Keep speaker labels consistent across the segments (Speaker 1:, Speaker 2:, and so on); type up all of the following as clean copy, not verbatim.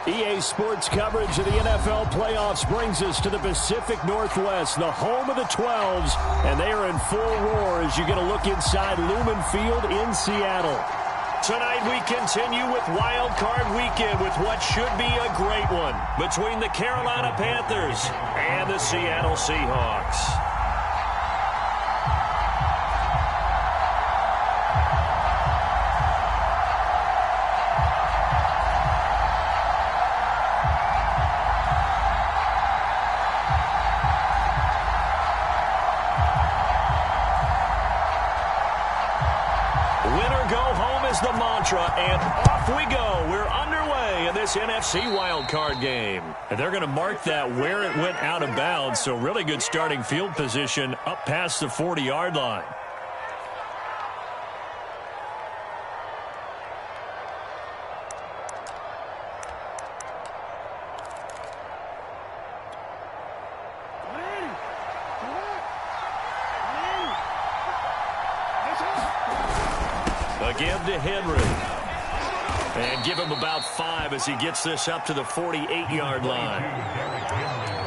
Speaker 1: EA Sports coverage of the NFL playoffs brings us to the Pacific Northwest, the home of the 12s, and they are in full roar as you get a look inside Lumen Field in Seattle. Tonight we continue with Wild Card Weekend with what should be a great one between the Carolina Panthers and the Seattle Seahawks. The mantra, and off we go. We're underway in this NFC wildcard game. And they're going to mark that where it went out of bounds, so really good starting field position up past the 40-yard line. Again to Henry. And give him about 5 as he gets this up to the 48-yard line.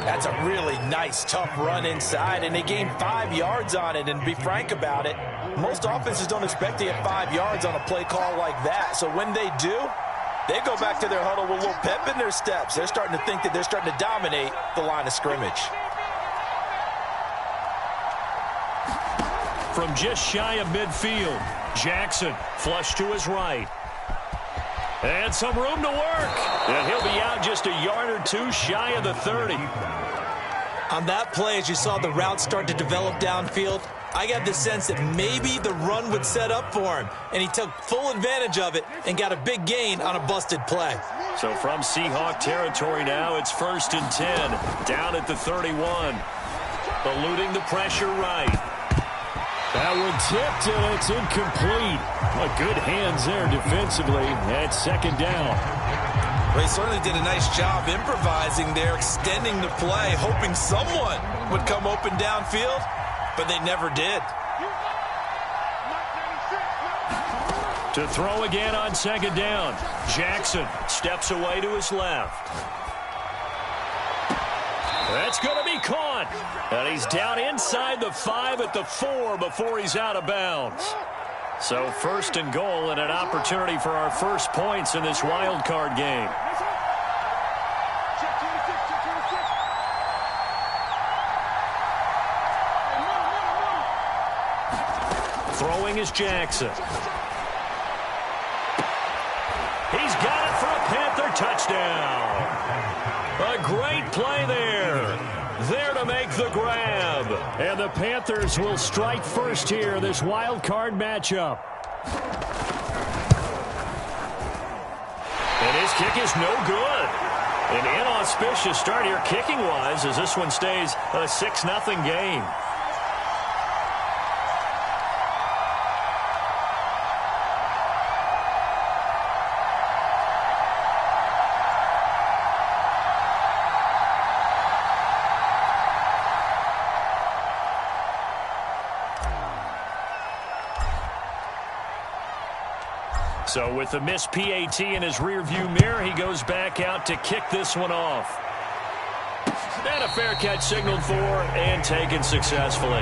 Speaker 2: That's a really nice, tough run inside, and they gained 5 yards on it. And to be frank about it, most offenses don't expect to get 5 yards on a play call like that. So when they do, they go back to their huddle with a little pep in their steps. They're starting to think that they're starting to dominate the line of scrimmage.
Speaker 1: From just shy of midfield, Jackson flush to his right. And some room to work. And he'll be out just a yard or two shy of the 30.
Speaker 2: On that play, as you saw the route start to develop downfield, I got the sense that maybe the run would set up for him. And he took full advantage of it and got a big gain on a busted play.
Speaker 1: So from Seahawk territory now, it's 1st and 10. Down at the 31. Eluding the pressure right. That one tipped, and it's incomplete. Well, good hands there defensively. At 2nd down.
Speaker 2: Well, he certainly did a nice job improvising there, extending the play, hoping someone would come open downfield, but they never did.
Speaker 1: To throw again on 2nd down. Jackson steps away to his left. That's going to be caught. And he's down inside the 5 at the 4 before he's out of bounds. So 1st and goal and an opportunity for our first points in this wild card game. Throwing is Jackson. He's got it for a Panther touchdown. A great play there. There to make the grab. And the Panthers will strike first here in this wild card matchup. And his kick is no good. An inauspicious start here kicking-wise as this one stays a 6-0 game. So with the missed PAT in his rearview mirror, he goes back out to kick this one off. And a fair catch signaled for and taken successfully.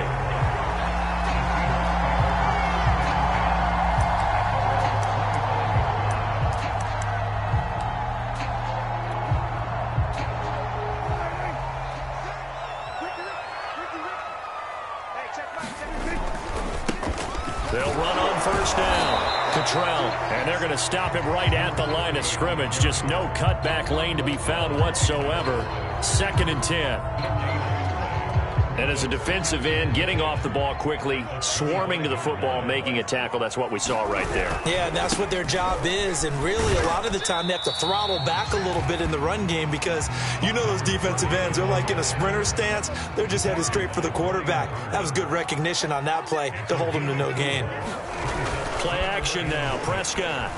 Speaker 1: They'll run on 1st down. Cottrell, and they're going to stop him right at the line of scrimmage. Just no cutback lane to be found whatsoever. 2nd and 10. And as a defensive end, getting off the ball quickly, swarming to the football, making a tackle, that's what we saw right there.
Speaker 2: Yeah, and that's what their job is. And really, a lot of the time, they have to throttle back a little bit in the run game because you know those defensive ends, they're like in a sprinter stance. They're just headed straight for the quarterback. That was good recognition on that play to hold them to no gain.
Speaker 1: Play action now. Prescott.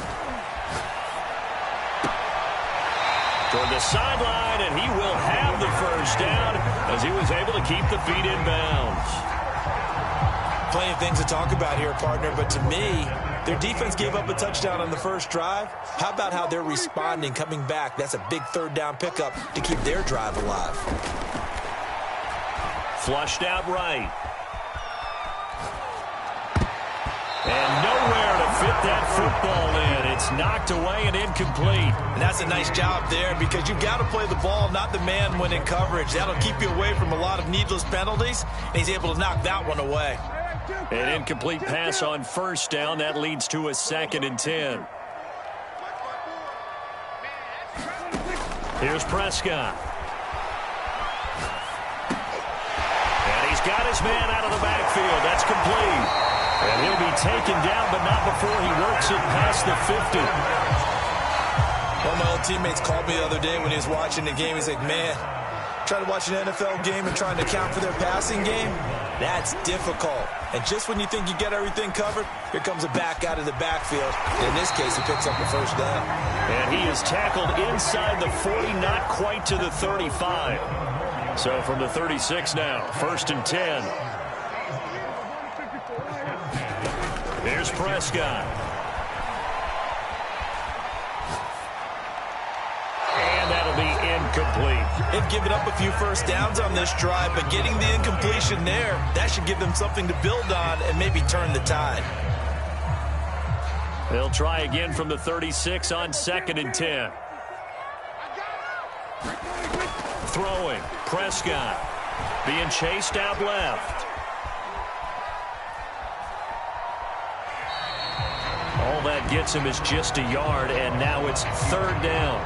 Speaker 1: Toward the sideline, and he will have the 1st down as he was able to keep the feet in bounds.
Speaker 2: Plenty of things to talk about here, partner, but to me, Their defense gave up a touchdown on the first drive. How about how they're responding, coming back? That's a big third down pickup to keep their drive alive.
Speaker 1: Flushed out right. And nowhere to fit that football in. It's knocked away and incomplete.
Speaker 2: And that's a nice job there because you've got to play the ball, not the man when in coverage. That'll keep you away from a lot of needless penalties, and he's able to knock that one away.
Speaker 1: An incomplete pass on first down. That leads to a 2nd and 10. Here's Prescott. And he's got his man out of the backfield. That's complete. And he'll be taken down, but not before he works it past the 50.
Speaker 2: One of my old teammates called me the other day when he was watching the game. He's like, man, trying to watch an NFL game and trying to account for their passing game, that's difficult. And just when you think you get everything covered, here comes a back out of the backfield. In this case, he picks up the first down.
Speaker 1: And he is tackled inside the 40, not quite to the 35. So from the 36 now, 1st and 10. Here's Prescott. And that'll be incomplete.
Speaker 2: They've given up a few first downs on this drive, but getting the incompletion there, that should give them something to build on and maybe turn the tide.
Speaker 1: They'll try again from the 36 on 2nd and 10. Throwing. Prescott. Being chased out left. All that gets him is just a yard, and now it's 3rd down.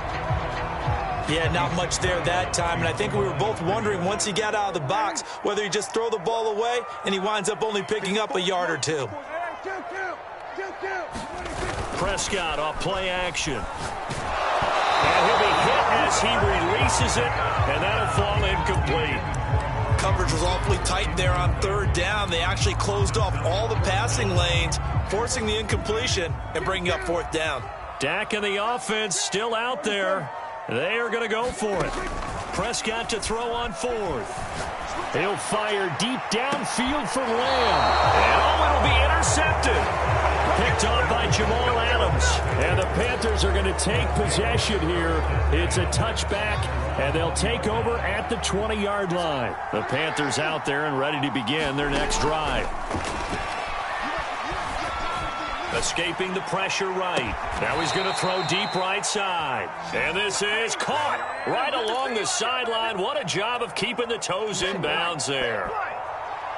Speaker 2: Yeah, not much there that time, and I think we were both wondering once he got out of the box whether he just throw the ball away, and he winds up only picking up a yard or two.
Speaker 1: Prescott off play action. And he'll be hit as he releases it, and that'll fall incomplete.
Speaker 2: Coverage was awfully tight there on 3rd down. They actually closed off all the passing lanes, forcing the incompletion and bringing up 4th down.
Speaker 1: Dak and the offense still out there. They are going to go for it. Prescott to throw on 4th. He'll fire deep downfield for Lamb. And it'll be intercepted. Picked off by Jamal Adams. And the Panthers are going to take possession here. It's a touchback, and they'll take over at the 20-yard line. The Panthers out there and ready to begin their next drive. Escaping the pressure right. Now he's going to throw deep right side. And this is caught right along the sideline. What a job of keeping the toes in bounds there.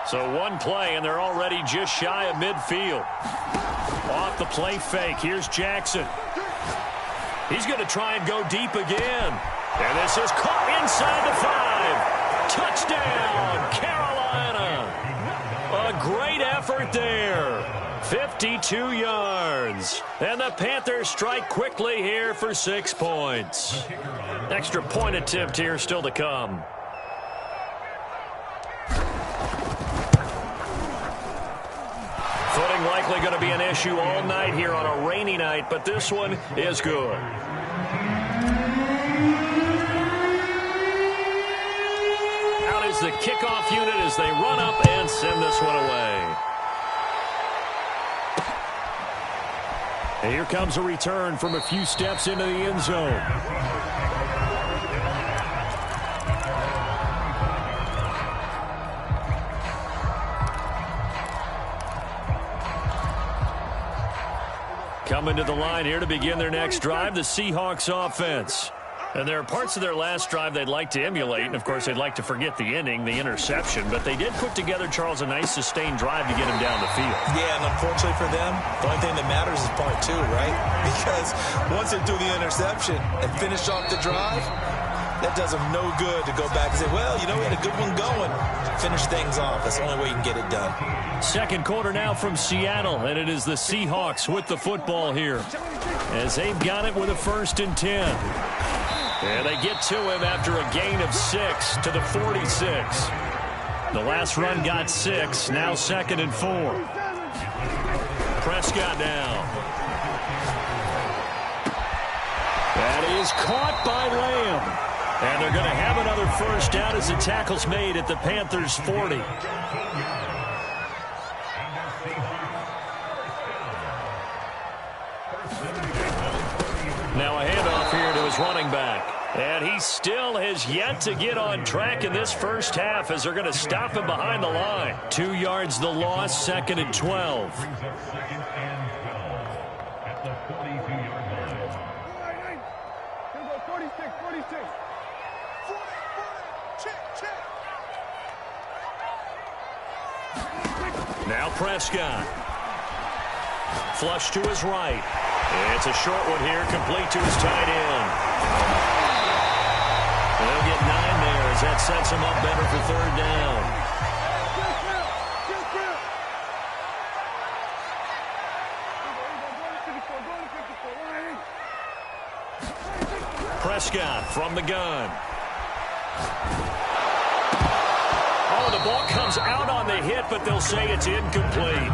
Speaker 1: So one play, and they're already just shy of midfield. Off the play fake. Here's Jackson. He's going to try and go deep again. And this is caught inside the 5. Touchdown, Carolina. A great effort there. 52 yards. And the Panthers strike quickly here for 6 points. Extra point attempt here still to come. Footing likely going to be an issue all night here on a rainy night, but this one is good. Out is the kickoff unit as they run up and send this one away. And here comes a return from a few steps into the end zone. Coming to the line here to begin their next drive, the Seahawks offense. And there are parts of their last drive they'd like to emulate, and of course they'd like to forget the inning, the interception, but they did put together, Charles, a nice sustained drive to get him down the field.
Speaker 2: Yeah, and unfortunately for them, the only thing that matters is part 2, right? Because once they do the interception and finish off the drive, that does them no good to go back and say, well, you know, we had a good one going. Finish things off. That's the only way you can get it done.
Speaker 1: Second quarter now from Seattle, and it is the Seahawks with the football here as they've got it with a 1st and 10. And they get to him after a gain of 6 to the 46. The last run got 6, now 2nd and 4. Prescott down. That is caught by Lamb. And they're going to have another first down as the tackle's made at the Panthers' 40. Now a handoff here to his running back. And he still has yet to get on track in this first half as they're going to stop him behind the line. 2 yards the loss, 2nd and 12. Now Prescott. Flush to his right. It's a short one here, complete to his tight end. They'll get 9 there as that sets him up better for 3rd down. Prescott from the gun. Oh, the ball comes out on the hit, but they'll say it's incomplete.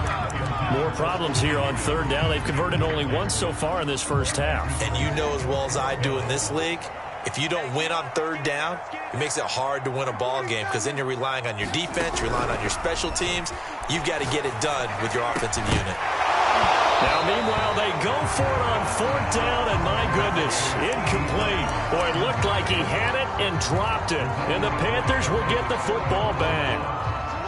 Speaker 1: More problems here on 3rd down. They've converted only once so far in this first half.
Speaker 2: And you know as well as I do in this league, if you don't win on 3rd down, it makes it hard to win a ball game because then you're relying on your defense, you're relying on your special teams. You've got to get it done with your offensive unit.
Speaker 1: Now, meanwhile, they go for it on 4th down, and my goodness, incomplete. Boy, it looked like he had it and dropped it, and the Panthers will get the football back.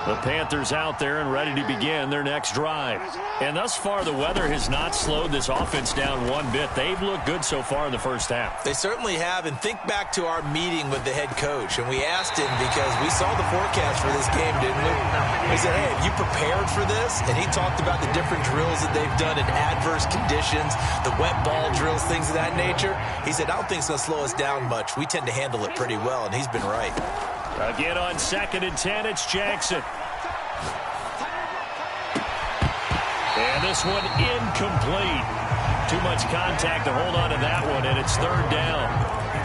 Speaker 1: The Panthers out there and ready to begin their next drive. And thus far, the weather has not slowed this offense down one bit. They've looked good so far in the first half.
Speaker 2: They certainly have. And think back to our meeting with the head coach. And we asked him because we saw the forecast for this game, didn't we? We said, hey, have you prepared for this? And he talked about the different drills that they've done in adverse conditions, the wet ball drills, things of that nature. He said, I don't think it's going to slow us down much. We tend to handle it pretty well, and he's been right.
Speaker 1: Again on 2nd and 10, it's Jackson. And this one incomplete. Too much contact to hold on to that one, and it's 3rd down.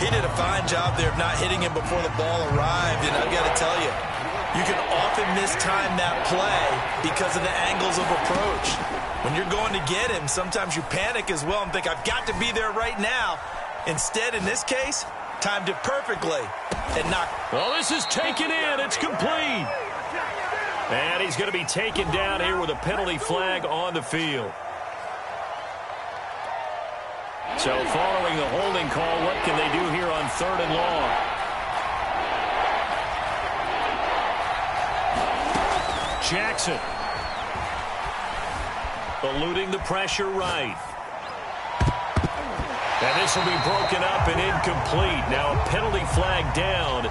Speaker 2: He did a fine job there of not hitting him before the ball arrived, and I've got to tell you, you can often mistime that play because of the angles of approach. When you're going to get him, sometimes you panic as well and think, I've got to be there right now. Instead, in this case, timed it perfectly and knocked.
Speaker 1: Well, this is taken in. It's complete. And he's going to be taken down here with a penalty flag on the field. So following the holding call, what can they do here on 3rd and long? Jackson. Eluding the pressure right. And this will be broken up and incomplete. Now a penalty flag down,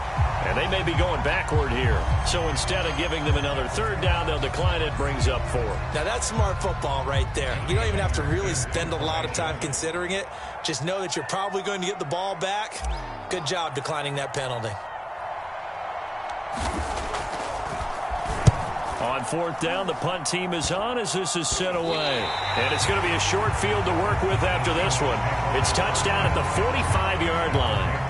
Speaker 1: and they may be going backward here. So instead of giving them another 3rd down, they'll decline it, brings up 4.
Speaker 2: Now that's smart football right there. You don't even have to really spend a lot of time considering it. Just know that you're probably going to get the ball back. Good job declining that penalty.
Speaker 1: On 4th down, the punt team is on as this is sent away. And it's going to be a short field to work with after this one. It's touchdown at the 45-yard line.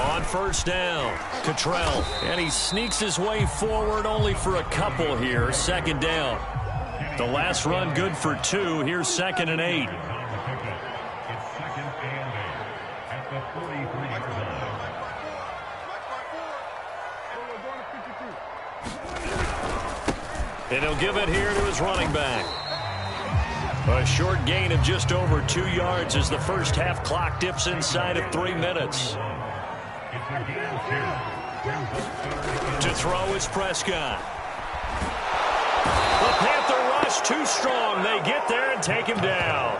Speaker 1: On 1st down, Cottrell. And he sneaks his way forward only for a couple here. 2nd down. The last run good for 2. Here's 2nd and 8. And he'll give it here to his running back. A short gain of just over 2 yards as the first half clock dips inside of 3 minutes. To throw is Prescott. The Panther rush too strong. They get there and take him down.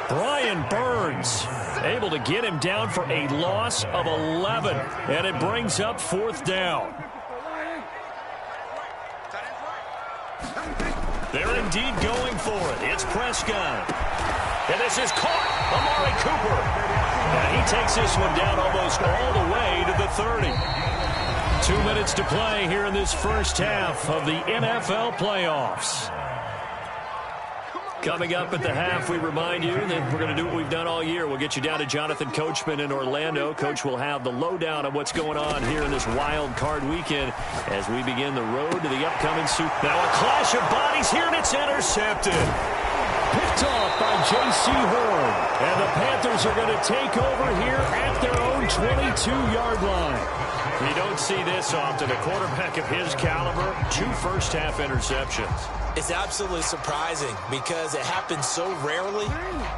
Speaker 1: Brian Burns able to get him down for a loss of 11. And it brings up 4th down. They're indeed going for it. It's Prescott. And this is caught. Amari Cooper. And he takes this one down almost all the way to the 30. 2 minutes to play here in this first half of the NFL playoffs. Coming up at the half, we remind you that we're going to do what we've done all year. We'll get you down to Jonathan Coachman in Orlando. Coach will have the lowdown of what's going on here in this wild card weekend as we begin the road to the upcoming Super. Now a clash of bodies here, and it's intercepted. Picked off by J.C. Horn. And the Panthers are going to take over here at their own 22-yard line. You don't see this often. A quarterback of his caliber, 2 first-half interceptions.
Speaker 2: It's absolutely surprising because it happens so rarely.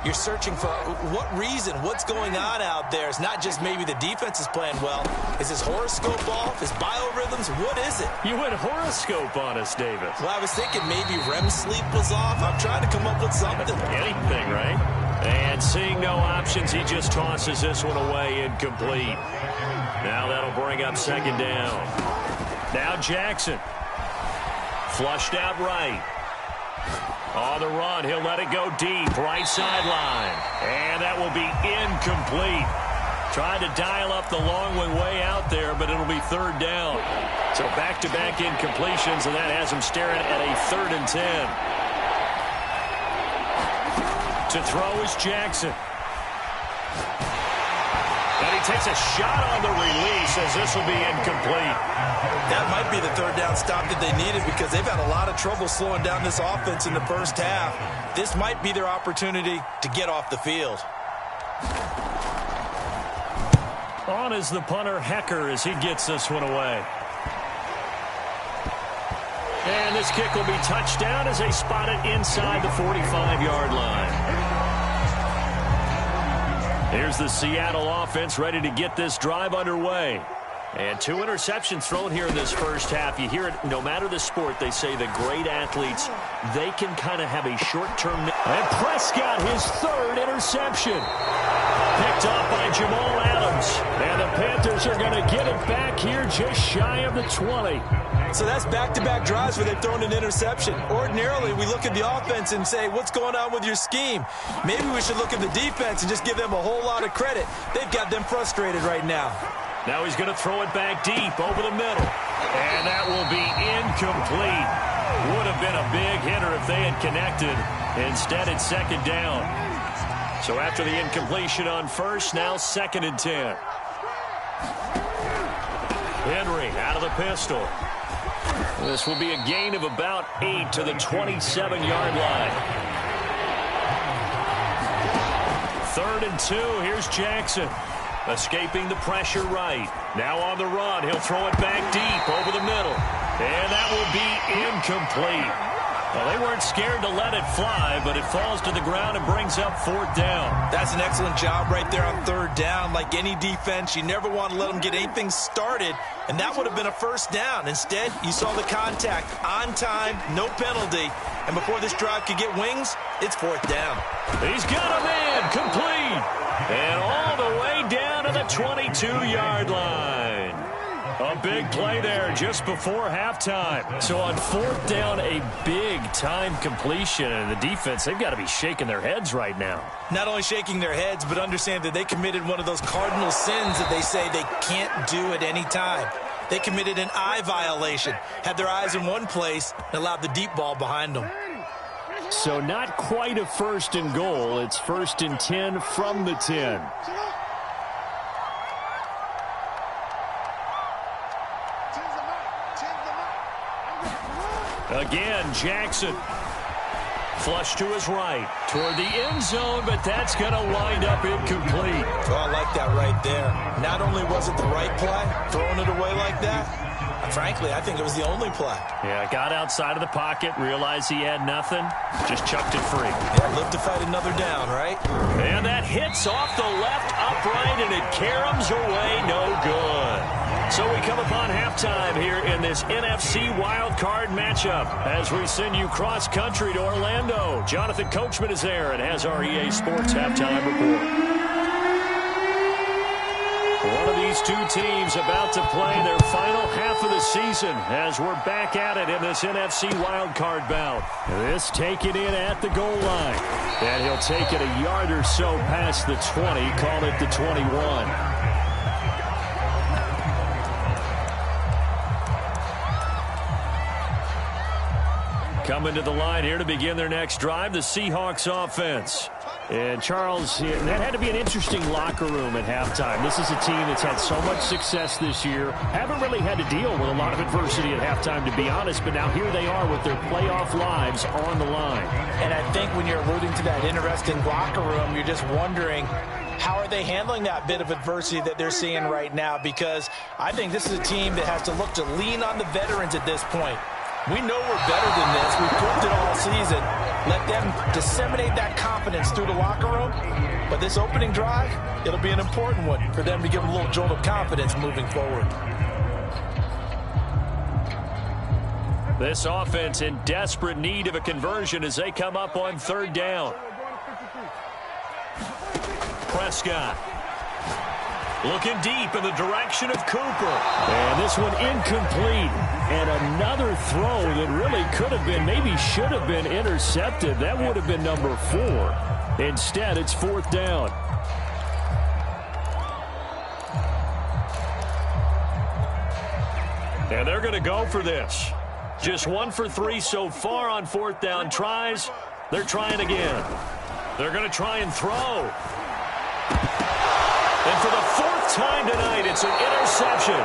Speaker 2: You're searching for what reason, what's going on out there. It's not just maybe the defense is playing well. Is his horoscope off? His biorhythms? What is it?
Speaker 1: You went horoscope on us, David.
Speaker 2: Well, I was thinking maybe REM sleep was off. I'm trying to come up with something.
Speaker 1: Anything, right? And seeing no options, he just tosses this one away incomplete. Now that'll bring up second down. Now Jackson. Flushed out right. On the run, he'll let it go deep, right sideline. And that will be incomplete. Tried to dial up the long one way out there, but it'll be third down. So back-to-back incompletions, and that has him staring at a 3rd and 10. To throw is Jackson. And he takes a shot on the release as this will be incomplete.
Speaker 2: That might be the third down stop that they needed because they've had a lot of trouble slowing down this offense in the first half. This might be their opportunity to get off the field.
Speaker 1: On is the punter, Hecker, as he gets this one away. And this kick will be touchdown as they spot it inside the 45-yard line. Here's the Seattle offense ready to get this drive underway. And 2 interceptions thrown here in this first half. You hear it, no matter the sport, they say the great athletes, they can kind of have a short-term. And Prescott, his 3rd interception. Picked off by Jamal Adams. And the Panthers are going to get it back here just shy of the 20.
Speaker 2: So that's back-to-back drives where they've thrown an interception. Ordinarily, we look at the offense and say, what's going on with your scheme? Maybe we should look at the defense and just give them a whole lot of credit. They've got them frustrated right now.
Speaker 1: Now he's going to throw it back deep over the middle. And that will be incomplete. Would have been a big hitter if they had connected. Instead, it's second down. So after the incompletion on first, now 2nd and 10. Henry out of the pistol. This will be a gain of about 8 to the 27-yard line. 3rd and 2. Here's Jackson. Escaping the pressure right. Now on the run. He'll throw it back deep over the middle. And that will be incomplete. Well, they weren't scared to let it fly, but it falls to the ground and brings up 4th down.
Speaker 2: That's an excellent job right there on 3rd down. Like any defense, you never want to let them get anything started, and that would have been a 1st down. Instead, you saw the contact on time, no penalty, and before this drive could get wings, it's 4th down.
Speaker 1: He's got him in, complete, and all the way down to the 22-yard line. A big play there just before halftime. So on 4th down, a big-time completion. And the defense, they've got to be shaking their heads right now.
Speaker 2: Not only shaking their heads, but understand that they committed one of those cardinal sins that they say they can't do at any time. They committed an eye violation, had their eyes in one place, and allowed the deep ball behind them.
Speaker 1: So not quite a 1st and goal. It's 1st and 10 from the 10. Again, Jackson. Flush to his right. Toward the end zone, but that's going to wind up incomplete.
Speaker 2: Oh, I like that right there. Not only was it the right play, throwing it away like that, frankly, I think it was the only play.
Speaker 1: Yeah, got outside of the pocket, realized he had nothing, just chucked it free.
Speaker 2: Yeah, live to fight another down, right?
Speaker 1: And that hits off the left upright, and it caroms away, no good. So we come upon halftime here in this NFC wildcard matchup as we send you cross-country to Orlando. Jonathan Coachman is there and has our EA Sports halftime report. One of these two teams about to play their final half of the season as we're back at it in this NFC wildcard bout. This taken in at the goal line. And he'll take it a yard or so past the 20, call it the 21. Coming to the line here to begin their next drive, the Seahawks offense. And Charles, that had to be an interesting locker room at halftime. This is a team that's had so much success this year. Haven't really had to deal with a lot of adversity at halftime, to be honest. But now here they are with their playoff lives on the line.
Speaker 2: And I think when you're alluding to that interesting locker room, you're just wondering, How are they handling that bit of adversity that they're seeing right now? Because I think this is a team that has to look to lean on the veterans at this point. We know we're better than this. We've proved it all season. Let them disseminate that confidence through the locker room. But this opening drive, it'll be an important one for them to give them a little jolt of confidence moving forward.
Speaker 1: This offense in desperate need of a conversion as they come up on third down. Prescott looking deep in the direction of Cooper. And this one incomplete. And another throw that really could have been, maybe should have been intercepted. That would have been number 4. Instead, it's fourth down. And they're going to go for this. Just 1 for 3 so far on fourth down tries. They're trying again. They're going to try and throw. And for the 4th time tonight, it's an interception.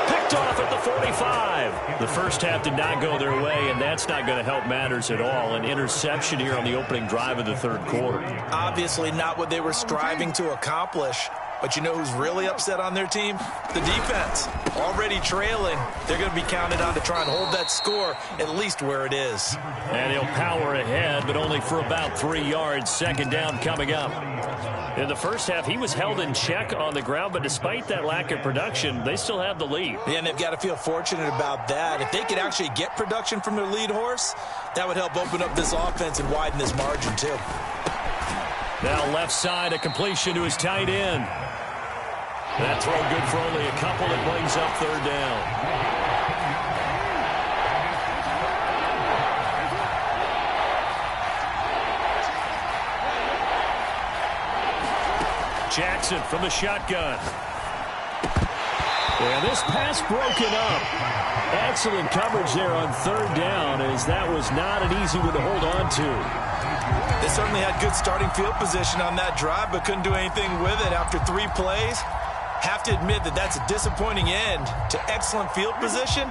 Speaker 1: Picked off at the 45. The first half did not go their way, and that's not going to help matters at all. An interception here on the opening drive of the third quarter.
Speaker 2: Obviously not what they were striving to accomplish. But you know who's really upset on their team? The defense. Already trailing. They're going to be counted on to try and hold that score at least where it is.
Speaker 1: And he'll power ahead, but only for about 3 yards. Second down coming up. In the first half, he was held in check on the ground, but despite that lack of production, they still have the lead.
Speaker 2: Yeah, and they've got to feel fortunate about that. If they could actually get production from their lead horse, that would help open up this offense and widen this margin too.
Speaker 1: Now left side, a completion to his tight end. That throw good for only a couple. That brings up third down. Jackson from the shotgun. And this pass broken up. Excellent coverage there on third down, as that was not an easy one to hold on to.
Speaker 2: They certainly had good starting field position on that drive, but couldn't do anything with it after 3 plays. Have to admit that that's a disappointing end to excellent field position.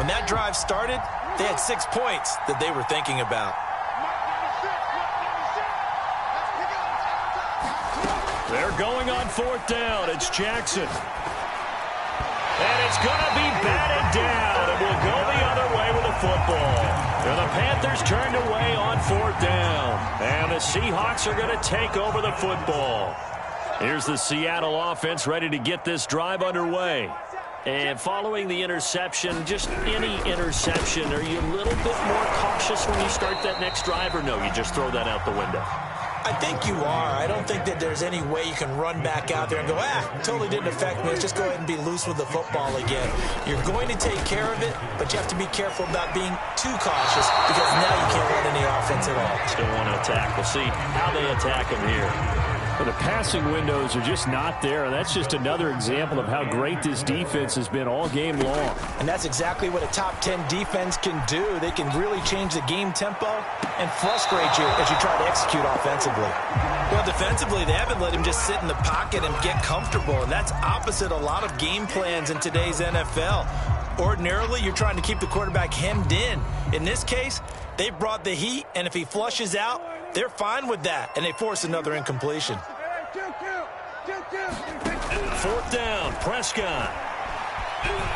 Speaker 2: When that drive started, they had 6 points that they were thinking about.
Speaker 1: They're going on fourth down. It's Jackson. And it's going to be batted down, and will go the other way with the football. And the Panthers turned away on fourth down. And the Seahawks are going to take over the football. Here's the Seattle offense ready to get this drive underway. And following the interception, just any interception, are you a little bit more cautious when you start that next drive, or no, you just throw that out the window?
Speaker 2: I think you are. I don't think that there's any way you can run back out there and go, totally didn't affect me. Let's just go ahead and be loose with the football again. You're going to take care of it, but you have to be careful about being too cautious, because now you can't run any offense at all.
Speaker 1: Still want to attack. We'll see how they attack them here. Well, the passing windows are just not there. That's just another example of how great this defense has been all game long.
Speaker 2: And that's exactly what a top 10 defense can do. They can really change the game tempo and frustrate you as you try to execute offensively. Well, defensively, they haven't let him just sit in the pocket and get comfortable, and that's opposite a lot of game plans in today's NFL. Ordinarily, you're trying to keep the quarterback hemmed in. In this case, they brought the heat, and if he flushes out, they're fine with that, and they force another incompletion.
Speaker 1: Fourth down, Prescott.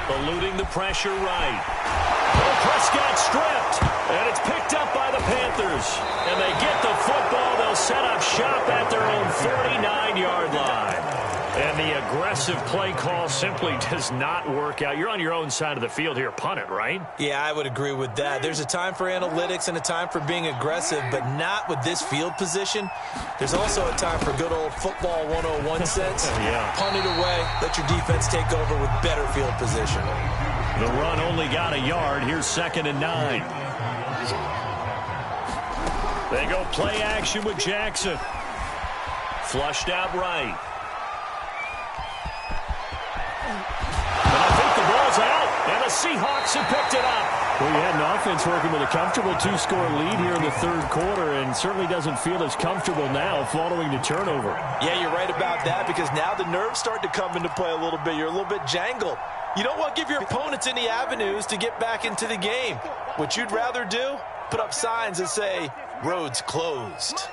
Speaker 1: Eluding the pressure right. Oh, Prescott stripped, and it's picked up by the Panthers. And they get the football. They'll set up shop at their own 49-yard line. And the aggressive play call simply does not work out. You're on your own side of the field here. Punt it, right?
Speaker 2: Yeah, I would agree with that. There's a time for analytics and a time for being aggressive, but not with this field position. There's also a time for good old football 101 sense.
Speaker 1: Yeah.
Speaker 2: Punt it away. Let your defense take over with better field position.
Speaker 1: The run only got a yard. Here's 2nd and 9. They go play action with Jackson. Flushed out right. Out, and the Seahawks have picked it up. Well, you had an offense working with a comfortable 2-score lead here in the third quarter, and certainly doesn't feel as comfortable now following the turnover.
Speaker 2: Yeah, you're right about that, because now the nerves start to come into play a little bit. You're a little bit jangled. You don't want to give your opponents any avenues to get back into the game. What you'd rather do, put up signs that say, roads closed.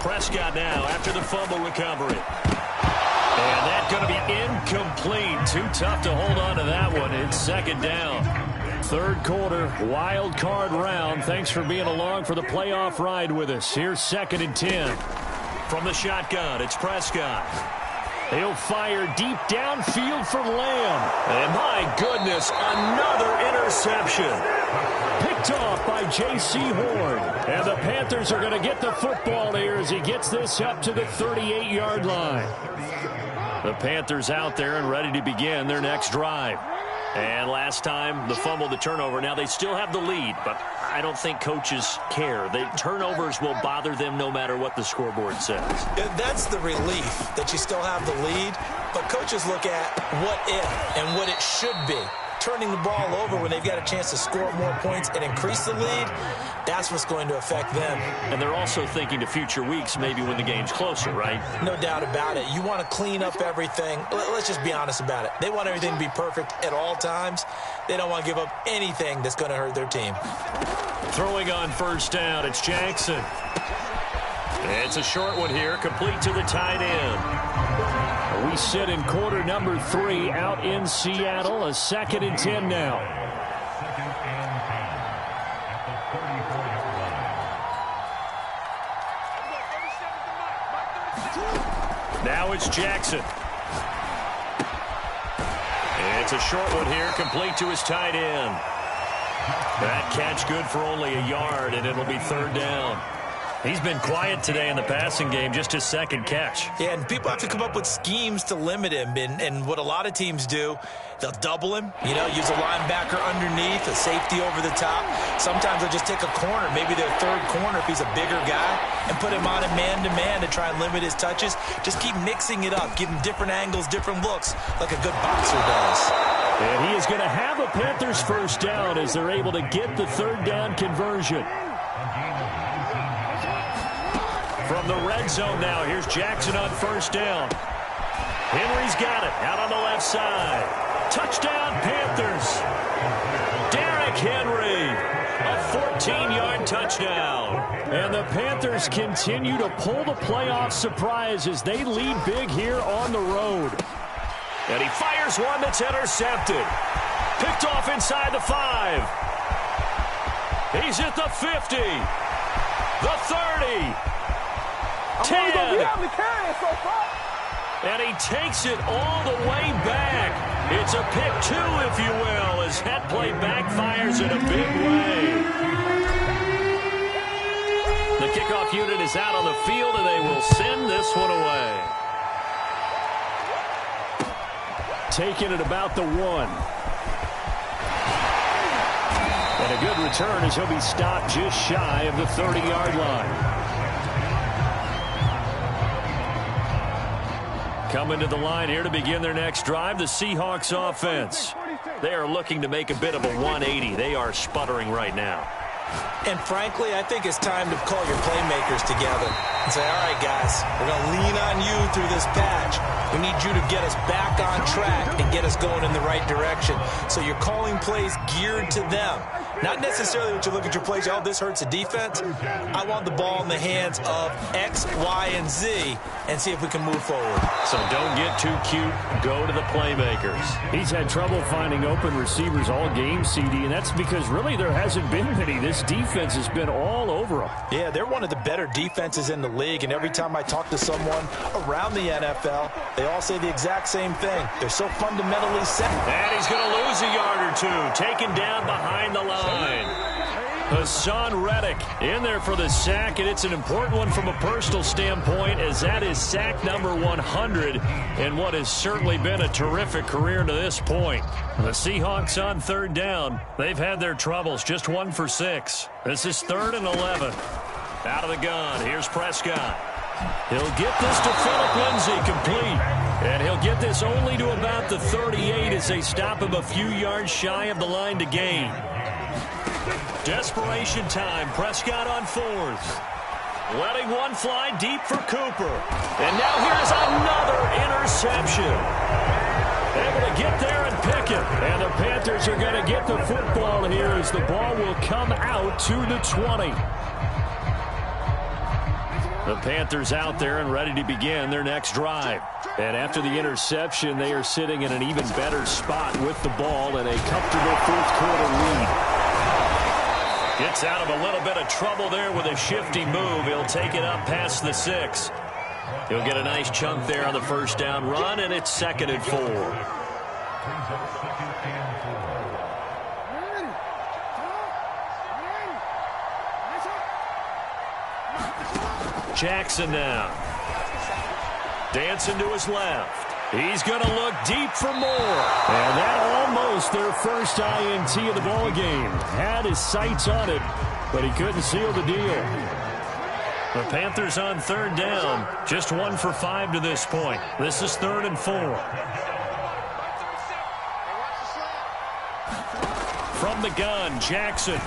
Speaker 1: Prescott now after the fumble recovery. And that's going to be incomplete. Too tough to hold on to that one. It's second down. Third quarter, wild card round. Thanks for being along for the playoff ride with us. Here's 2nd and 10. From the shotgun, it's Prescott. He'll fire deep downfield for Lamb. And my goodness, another interception. Picked off by J.C. Horn. And the Panthers are going to get the football here as he gets this up to the 38-yard line. The Panthers out there and ready to begin their next drive. And last time, the fumble, the turnover. Now they still have the lead, but I don't think coaches care. The turnovers will bother them no matter what the scoreboard says.
Speaker 2: That's the relief that you still have the lead, but coaches look at what if and what it should be. Turning the ball over when they've got a chance to score more points and increase the lead, that's what's going to affect them.
Speaker 1: And they're also thinking to future weeks, maybe when the game's closer, right?
Speaker 2: No doubt about it. You want to clean up everything. Let's just be honest about it. They want everything to be perfect at all times. They don't want to give up anything that's going to hurt their team.
Speaker 1: Throwing on first down, it's Jackson. It's a short one here, complete to the tight end. We sit in quarter number 3 out in Seattle. A 2nd and 10 now. Now it's Jackson. It's a short one here, complete to his tight end. That catch good for only a yard, and it'll be 3rd down. He's been quiet today in the passing game, just his 2nd catch.
Speaker 2: Yeah, and people have to come up with schemes to limit him. And what a lot of teams do, they'll double him, use a linebacker underneath, a safety over the top. Sometimes they'll just take a corner, maybe their 3rd corner if he's a bigger guy, and put him on a man-to-man to try and limit his touches. Just keep mixing it up, give him different angles, different looks, like a good boxer does.
Speaker 1: And he is going to have a Panthers first down as they're able to get the 3rd down conversion. From the red zone now, here's Jackson on first down. Henry's got it out on the left side. Touchdown, Panthers. Derrick Henry, a 14-yard touchdown. And the Panthers continue to pull the playoff surprise as they lead big here on the road. And he fires one that's intercepted. Picked off inside the 5. He's at the 50. The 30. 10. And he takes it all the way back. It's a pick 2, if you will, as that play backfires in a big way. The kickoff unit is out on the field, and they will send this one away. Taking it about the 1. And a good return as he'll be stopped just shy of the 30-yard line. Coming to the line here to begin their next drive, the Seahawks offense. They are looking to make a bit of a 180. They are sputtering right now.
Speaker 2: And frankly, I think it's time to call your playmakers together and say, all right, guys, we're going to lean on you through this patch. We need you to get us back on track and get us going in the right direction. So you're calling plays geared to them. Not necessarily what you look at your plays, oh, this hurts the defense. I want the ball in the hands of X, Y, and Z and see if we can move forward.
Speaker 1: So don't get too cute. Go to the playmakers. He's had trouble finding open receivers all game, CD, and that's because really there hasn't been many. This defense has been all over them.
Speaker 2: Yeah, they're one of the better defenses in the league, and every time I talk to someone around the NFL, they all say the exact same thing. They're so fundamentally sound.
Speaker 1: And he's going to lose a yard or 2, taken down behind the line. Hassan Reddick in there for the sack, and it's an important one from a personal standpoint as that is sack number 100 in what has certainly been a terrific career to this point. The Seahawks on 3rd down. They've had their troubles, just 1 for 6. This is 3rd and 11. Out of the gun, here's Prescott. He'll get this to Phillip Lindsay complete. And he'll get this only to about the 38 as they stop him a few yards shy of the line to gain. Desperation time. Prescott on 4th. Letting one fly deep for Cooper. And now here's another interception. Able to get there and pick it. And the Panthers are going to get the football here as the ball will come out to the 20. The Panthers out there and ready to begin their next drive. And after the interception, they are sitting in an even better spot with the ball and a comfortable fourth-quarter lead. Gets out of a little bit of trouble there with a shifty move. He'll take it up past the 6. He'll get a nice chunk there on the first down run, and it's 2nd and 4. Jackson now. Dancing to his left. He's going to look deep for more. And that almost their first INT of the ball game. Had his sights on it, but he couldn't seal the deal. The Panthers on 3rd down. Just 1 for 5 to this point. This is 3rd and 4. From the gun, Jackson.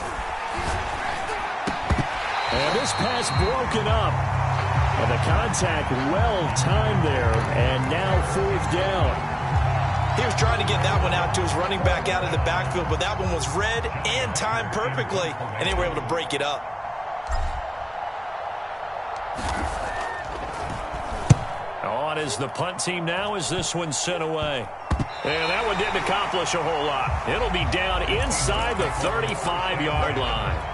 Speaker 1: And this pass broken up. And the contact well-timed there, and now 4th down.
Speaker 2: He was trying to get that one out to his running back out of the backfield, but that one was read and timed perfectly, and they were able to break it up.
Speaker 1: On is the punt team now as this one's sent away. And that one didn't accomplish a whole lot. It'll be down inside the 35-yard line.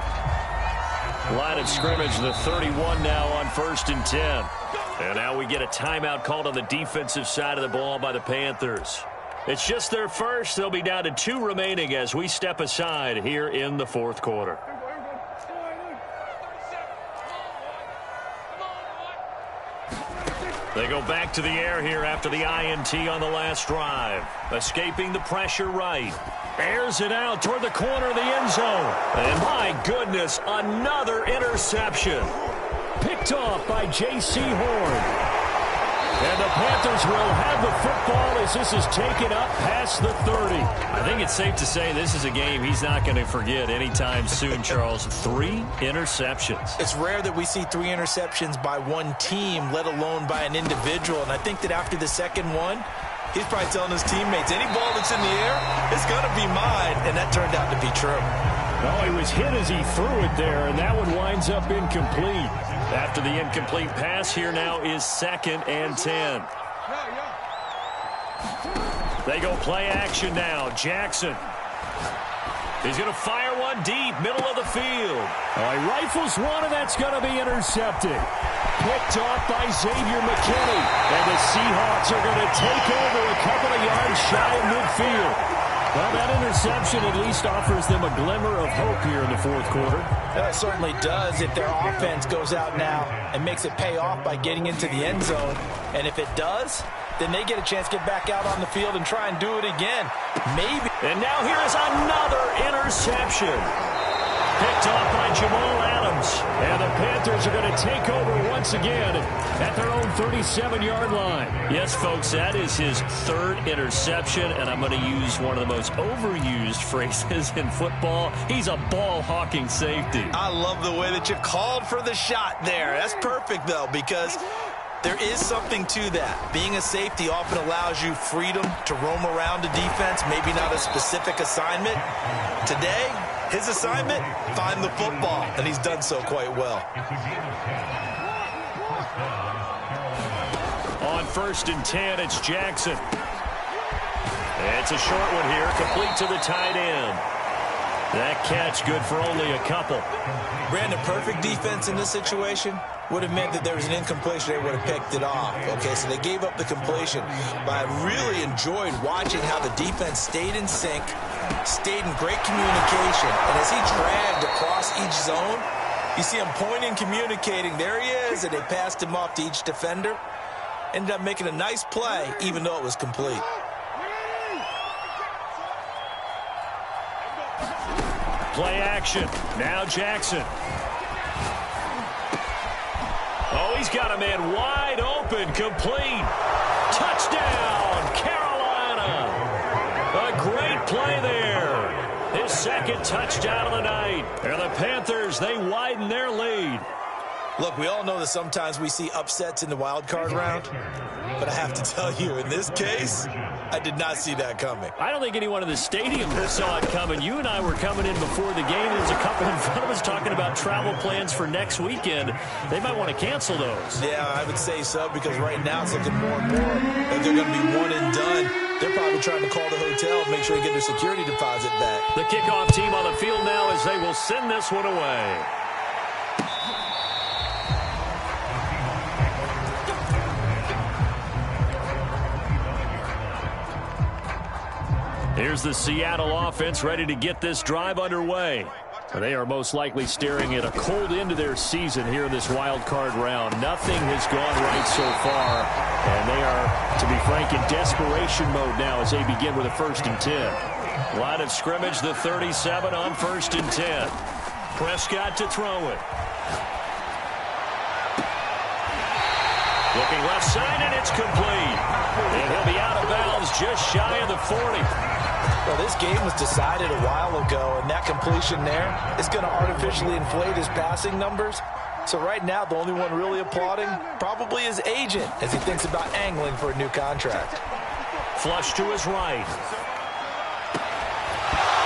Speaker 1: Line of scrimmage, the 31 now on 1st and 10. And now we get a timeout called on the defensive side of the ball by the Panthers. It's just their first. They'll be down to 2 remaining as we step aside here in the 4th quarter. They go back to the air here after the INT on the last drive. Escaping the pressure right. Airs it out toward the corner of the end zone. And my goodness, another interception. Picked off by J.C. Horn. And the Panthers will have the football as this is taken up past the 30. I think it's safe to say this is a game he's not going to forget anytime soon, Charles. 3 interceptions.
Speaker 2: It's rare that we see 3 interceptions by one team, let alone by an individual. And I think that after the second one, he's probably telling his teammates, any ball that's in the air, it's going to be mine. And that turned out to be true.
Speaker 1: Oh, he was hit as he threw it there, and that one winds up incomplete. After the incomplete pass, here now is 2nd and 10. They go play action now. Jackson. He's going to fire one deep, middle of the field. Oh, he rifles one, and that's going to be intercepted. Picked off by Xavier McKinney. And the Seahawks are going to take over a couple of yards shy of midfield. Well, that interception at least offers them a glimmer of hope here in the 4th quarter.
Speaker 2: It certainly does if their offense goes out now and makes it pay off by getting into the end zone. And if it does, then they get a chance to get back out on the field and try and do it again. Maybe.
Speaker 1: And now here is another interception. Picked off by Jamal Adams. And the Panthers are going to take over once again at their own 37-yard line. Yes, folks, that is his 3rd interception, and I'm going to use one of the most overused phrases in football. He's a ball-hawking safety.
Speaker 2: I love the way that you called for the shot there. That's perfect, though, because there is something to that. Being a safety often allows you freedom to roam around a defense, maybe not a specific assignment. Today, his assignment, find the football, and he's done so quite well.
Speaker 1: On 1st and 10, it's Jackson. It's a short one here, complete to the tight end. That catch good for only a couple.
Speaker 2: Brandon, perfect defense in this situation would have meant that there was an incompletion. They would have picked it off. Okay, so they gave up the completion. But I really enjoyed watching how the defense stayed in sync, stayed in great communication. And as he dragged across each zone, you see him pointing, communicating. There he is, and they passed him off to each defender. Ended up making a nice play, even though it was complete.
Speaker 1: Play action. Now Jackson. Oh, he's got a man wide open, complete. Touchdown, Carolina. A great play there. His 2nd touchdown of the night. And the Panthers, they widen their lead.
Speaker 2: Look, we all know that sometimes we see upsets in the wild card round. but I have to tell you, in this case, I did not see that coming.
Speaker 1: I don't think anyone in the stadium saw it coming. You and I were coming in before the game. There was a couple in front of us talking about travel plans for next weekend. They might want to cancel those.
Speaker 2: Yeah, I would say so, because right now it's looking more and more like they're going to be one and done. They're probably trying to call the hotel and make sure they get their security deposit back.
Speaker 1: The kickoff team on the field now as they will send this one away. Here's the Seattle offense ready to get this drive underway. They are most likely staring at a cold end to their season here in this wild card round. Nothing has gone right so far, and they are, to be frank, in desperation mode now as they begin with a 1st and 10. Line of scrimmage, the 37 on 1st and 10. Prescott to throw it. Looking left side, and it's complete. And he'll be out of bounds just shy of the 40.
Speaker 2: Well, this game was decided a while ago, and that completion there is going to artificially inflate his passing numbers. So right now, the only one really applauding probably his agent as he thinks about angling for a new contract.
Speaker 1: Flush to his right.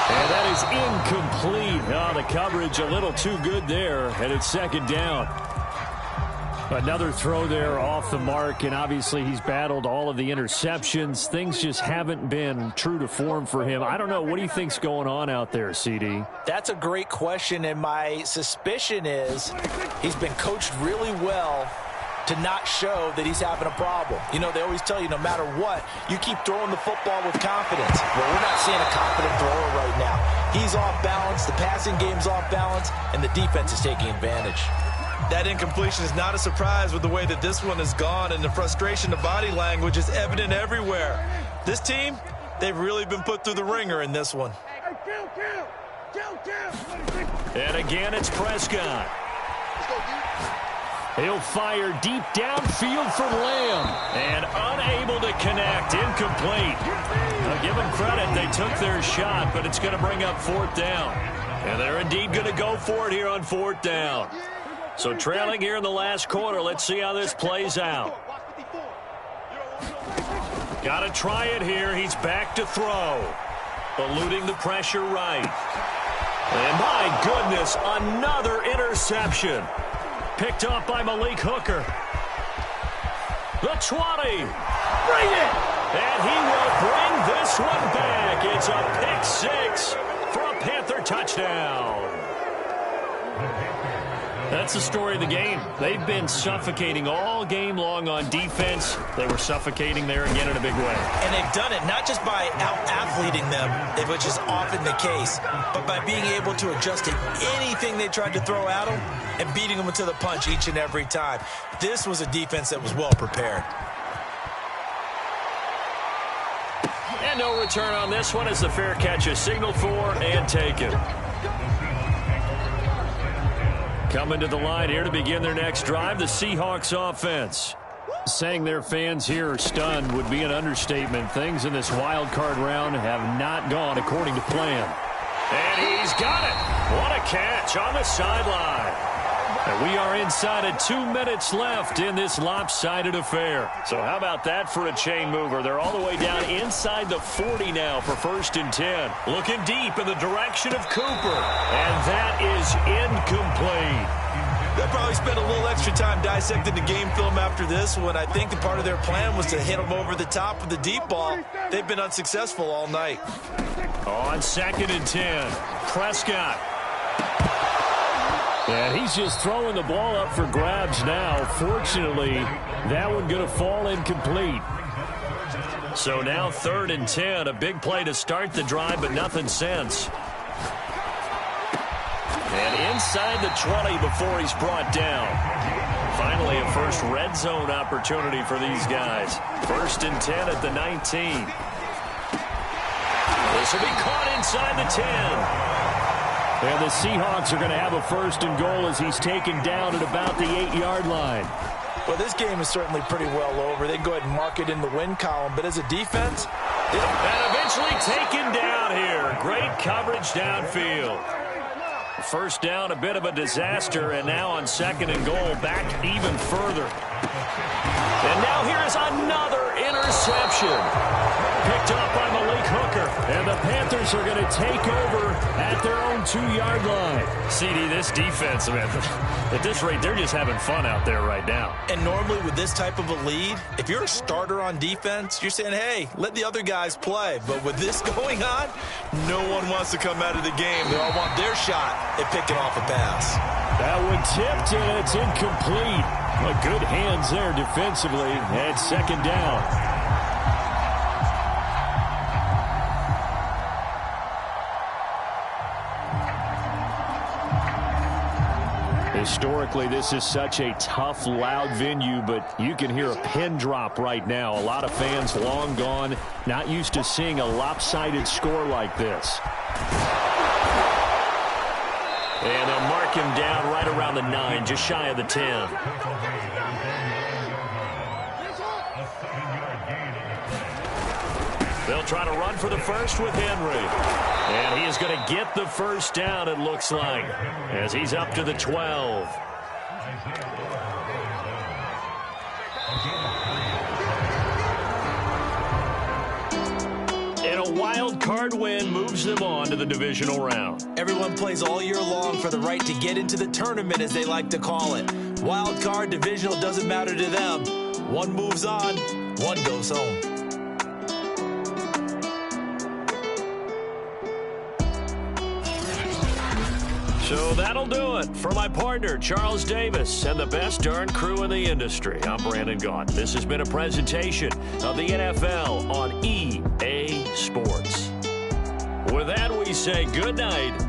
Speaker 1: And that is incomplete. Oh, the coverage a little too good there, and it's 2nd down. Another throw there off the mark, and obviously he's battled all of the interceptions. Things just haven't been true to form for him. I don't know. What do you think's going on out there, CD?
Speaker 2: That's a great question, and my suspicion is he's been coached really well to not show that he's having a problem. You know, they always tell you no matter what, you keep throwing the football with confidence. Well, we're not seeing a confident thrower right now. He's off balance, the passing game's off balance, and the defense is taking advantage. That incompletion is not a surprise with the way that this one has gone, and the frustration, the body language is evident everywhere. This team, they've really been put through the ringer in this one.
Speaker 1: And again, it's Prescott. He'll fire deep downfield for Lamb, and unable to connect, incomplete. Now, give them credit, they took their shot, but it's going to bring up 4th down. And they're indeed going to go for it here on 4th down. So trailing here in the last quarter. Let's see how this plays out. Got to try it here. He's back to throw. Eluding the pressure right. And my goodness, another interception. Picked up by Malik Hooker. The 20. Bring it! And he will bring this one back. It's a pick 6 for a Panther touchdown. That's the story of the game. They've been suffocating all game long on defense. They were suffocating there again in a big way.
Speaker 2: And they've done it not just by out-athleting them, which is often the case, but by being able to adjust to anything they tried to throw at them and beating them to the punch each and every time. This was a defense that was well prepared.
Speaker 1: And no return on this one as the fair catch is signaled for and taken. Coming to the line here to begin their next drive, the Seahawks offense. Saying their fans here are stunned would be an understatement. Things in this wild card round have not gone according to plan. And he's got it. What a catch on the sideline. And we are inside of 2 minutes left in this lopsided affair. So how about that for a chain mover? They're all the way down inside the 40 now for 1st and 10. Looking deep in the direction of Cooper. And that is incomplete.
Speaker 2: They'll probably spend a little extra time dissecting the game film after this one. I think the part of their plan was to hit them over the top with the deep ball. They've been unsuccessful all night.
Speaker 1: On 2nd and 10, Prescott. And he's just throwing the ball up for grabs now. Fortunately, that one going to fall incomplete. So now 3rd and 10, a big play to start the drive, but nothing since. And inside the 20 before he's brought down. Finally, a first red zone opportunity for these guys. 1st and 10 at the 19. This will be caught inside the 10. And the Seahawks are going to have a 1st and goal as he's taken down at about the 8-yard line.
Speaker 2: Well, this game is certainly pretty well over. They can go ahead and mark it in the win column. But as a defense...
Speaker 1: And eventually taken down here. Great coverage downfield. First down, a bit of a disaster, and now on 2nd and goal, back even further. And now here's another interception. Picked up by Malik Hooker, and the Panthers are going to take over at their own 2-yard line.
Speaker 3: CD, this defense, man, at this rate, they're just having fun out there right now.
Speaker 2: And normally with this type of a lead, if you're a starter on defense, you're saying, hey, let the other guys play. But with this going on, no one wants to come out of the game. They all want their shot at picking off a pass.
Speaker 1: That one tipped, and it's incomplete. But good hands there defensively at 2nd down. Historically, this is such a tough, loud venue, but you can hear a pin drop right now. A lot of fans long gone, not used to seeing a lopsided score like this. And they'll mark him down right around the 9, just shy of the 10. They'll try to run for the first with Henry. And he is going to get the first down, it looks like, as he's up to the 12. And a wild card win moves them on to the divisional round.
Speaker 2: Everyone plays all year long for the right to get into the tournament, as they like to call it. Wild card, divisional, doesn't matter to them. One moves on, one goes home.
Speaker 1: So that'll do it for my partner, Charles Davis, and the best darn crew in the industry. I'm Brandon Gaudin. This has been a presentation of the NFL on EA Sports. With that, we say good night